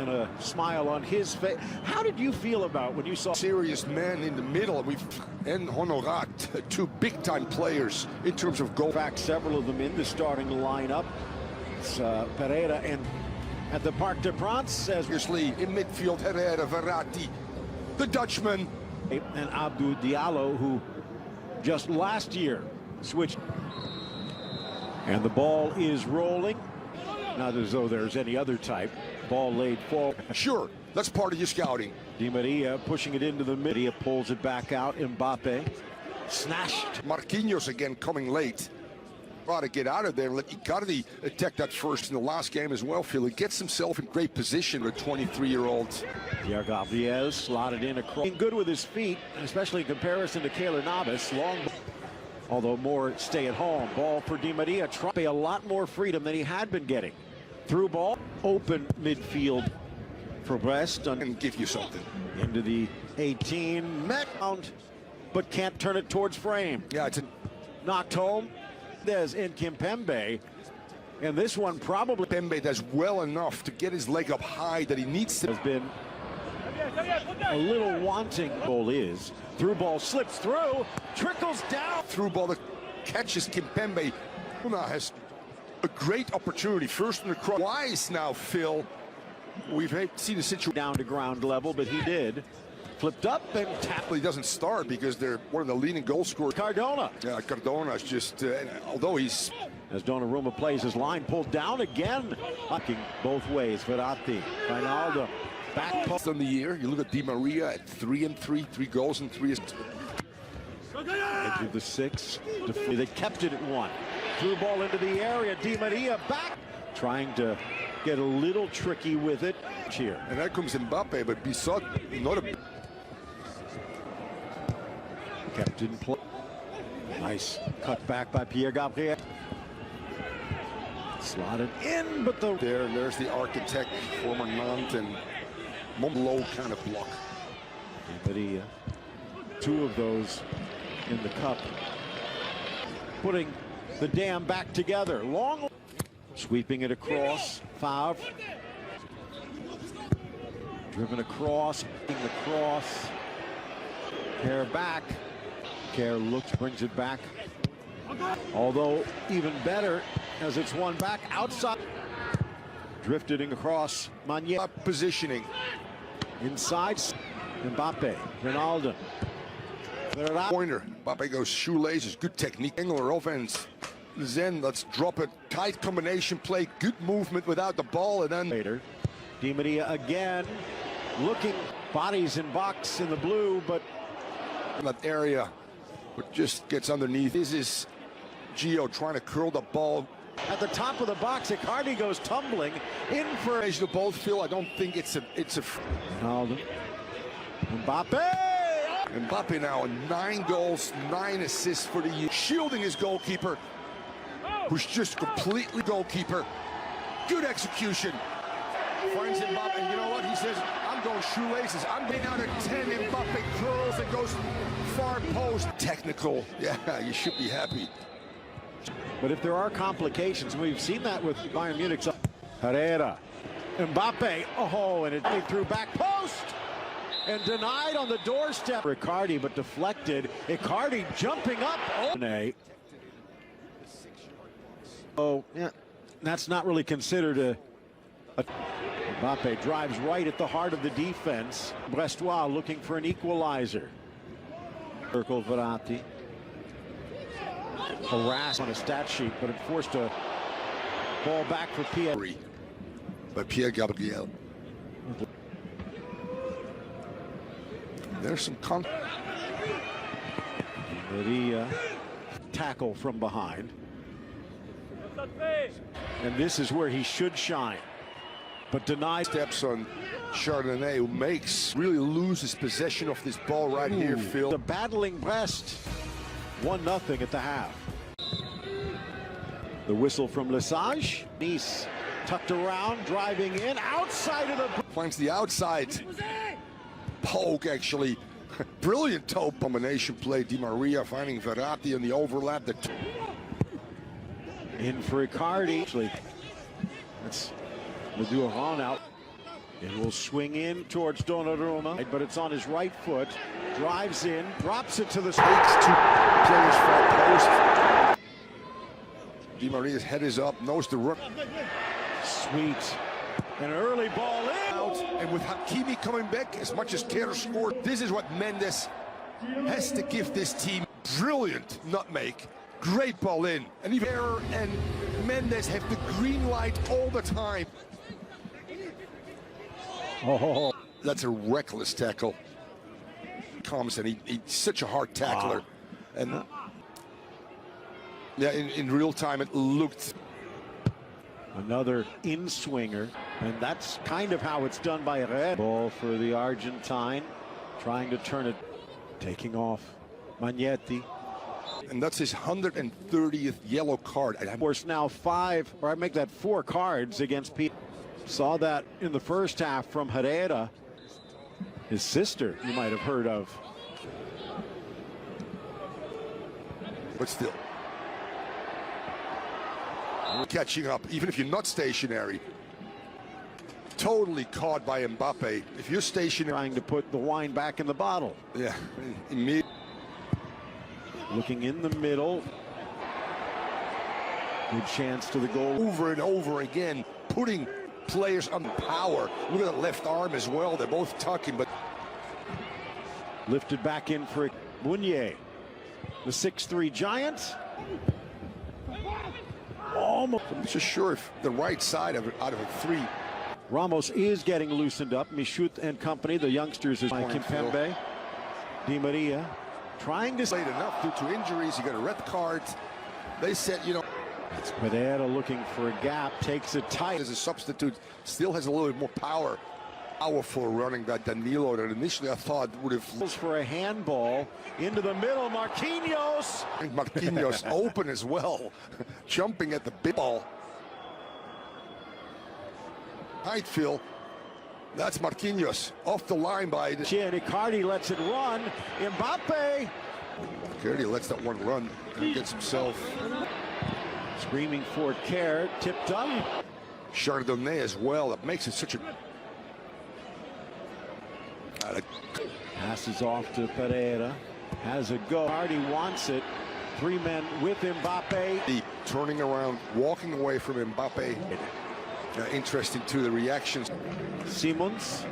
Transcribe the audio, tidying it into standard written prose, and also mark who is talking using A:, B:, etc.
A: and a smile on his face. How did you feel about when you saw
B: serious man in the middle? And Honorat, two big-time players in terms of goal.
A: In fact, several of them in the starting lineup. It's Pereira and at the Parc des Princes as
B: in midfield, Kherer, Verratti, the Dutchman,
A: and Abdou Diallo, who just last year switched. And the ball is rolling. Not as though there's any other type. Ball laid forward.
B: Sure, that's part of your scouting.
A: Di Maria pushing it into the middle. Maria pulls it back out. Mbappé snatched.
B: Marquinhos again coming late. Try to get out of there and let Icardi attack that first in the last game as well. Phil, he gets himself in great position with 23-year-old.
A: Pierre Gabriel slotted in across. Good with his feet, especially in comparison to Kherer Navas. Long, although more stay at home. Ball for Di Maria. Trying a lot more freedom than he had been getting. Through ball, open midfield for Brest.
B: And give you something.
A: Into the 18, met out, but can't turn it towards frame.
B: Yeah, it's
A: knocked home. There's in Kimpembe, and this one probably
B: Pembe does well enough to get his leg up high that he needs to.
A: Has been a little wanting. Goal is through ball, slips through, trickles down.
B: Through ball that catches Kimpembe. Una has a great opportunity. First in the cross. Wise now, Phil. We've seen the situation
A: down to ground level, but he did. Flipped up and tapped.
B: He doesn't start because they're one of the leading goal scorers.
A: Cardona.
B: Yeah, Cardona's just, although he's...
A: As Donnarumma plays his line, pulled down again. Looking both ways, Verratti, Ronaldo, back post.
B: On the year, you look at Di Maria at 3-3, 3 goals and 3 assists.
A: Edge of the 6. They kept it at 1. Threw ball into the area. Di Maria back. Trying to get a little tricky with it here.
B: And that comes Mbappé, but Bissot, not a...
A: Kept in play. Nice cut back by Pierre Gabriel. Slotted in, but
B: there's the architect, former Nantes and low kind of block.
A: Maria, 2 of those in the cup, putting the dam back together. Long, sweeping it across. Favre, driven across, the cross. Kherer back. Kherer looks, brings it back. Although even better as it's one back outside. Drifted across Magnier.
B: Positioning.
A: Inside. Mbappé. Ronaldo.
B: Pointer. Mbappé goes shoelaces. Good technique. Angular offense. Zen, let's drop it. Tight combination play. Good movement without the ball. And then
A: later. Di Maria again. Looking. Bodies in box in the blue, but
B: in that area. But just gets underneath. This is Gio trying to curl the ball.
A: At the top of the box, Icardi goes tumbling in for
B: the ball, Phil. I don't think it's a
A: Ronaldo. Mbappé!
B: Mbappé now 9 goals, 9 assists for the year. Shielding his goalkeeper, who's just completely goalkeeper. Good execution. Finds Mbappé, and you know what? He says, I'm going shoelaces. I'm getting out at 10. Mbappé curls and goes far post. Technical. Yeah, you should be happy.
A: But if there are complications, we've seen that with Bayern Munich. Herrera, Mbappé, oh, and it through back post, and denied on the doorstep. Icardi, but deflected. Icardi jumping up. Oh, yeah, that's not really considered a Mbappé drives right at the heart of the defense. Brestois looking for an equalizer. Circle Verratti. Harassed on a stat sheet, but it forced a ball back for Pierre.
B: By Pierre Gabriel. There's some
A: Maria tackle from behind. And this is where he should shine. But denied.
B: Steps on Chardonnay, who really loses possession of this ball right here, Phil.
A: The battling Brest. 1-0 at the half. The whistle from Lesage. Nice tucked around, driving in, outside of the...
B: Finds the outside. Poke, actually. Brilliant toe combination play. Di Maria finding Verratti in the overlap.
A: In for Icardi. Actually, that's Durand out. It will swing in towards Donnarumma, but it's on his right foot. Drives in, drops it to the
B: Takes two players far post. Di Maria's head is up, knows the run.
A: Sweet. An early ball in.
B: Out, and with Hakimi coming back, as much as Kherer scored, this is what Mendes has to give this team. Brilliant nutmeg. Great ball in. And even Kherer and Mendes have the green light all the time.
A: Oh,
B: that's a reckless tackle. Comes and he's such a hard tackler.
A: Wow.
B: And yeah, in real time it looked.
A: Another in-swinger, and that's kind of how it's done by Kherer. Ball for the Argentine, trying to turn it, taking off Magnetti.
B: And that's his 130th yellow card.
A: Of course, now 4 cards against Pete. Saw that in the first half from Herrera. His sister, you might have heard of.
B: But still. Catching up, even if you're not stationary. Totally caught by Mbappé. If you're stationary.
A: Trying to put the wine back in the bottle.
B: Yeah.
A: Looking in the middle. Good chance to the goal.
B: Over and over again, putting players on power. Look at the left arm as well. They're both tucking, but.
A: Lifted back in for Meunier. The 6'3" giant. Almost.
B: I'm just sure if the right side of it, out of a 3.
A: Ramos is getting loosened up. Michoud and company, the youngsters, is by Kimpembe. Di Maria trying to.
B: Late enough due to injuries. You got a red card. They said, you know.
A: It's Pereira looking for a gap, takes it tight.
B: As a substitute, still has a little bit more power. Powerful running that Danilo that initially I thought would have.
A: For a handball into the middle, Marquinhos.
B: Marquinhos open as well, jumping at the big ball. Tight, Phil. That's Marquinhos off the line by the.
A: Icardi lets it run. Mbappé.
B: Icardi lets that one run and gets himself.
A: Screaming for Kherer, tipped up.
B: Chardonnay as well. That makes it such a.
A: Passes off to Pereira. Has a go. Icardi wants it. 3 men with Mbappé.
B: The turning around, walking away from Mbappé. Interesting too, the reactions.
A: Simons.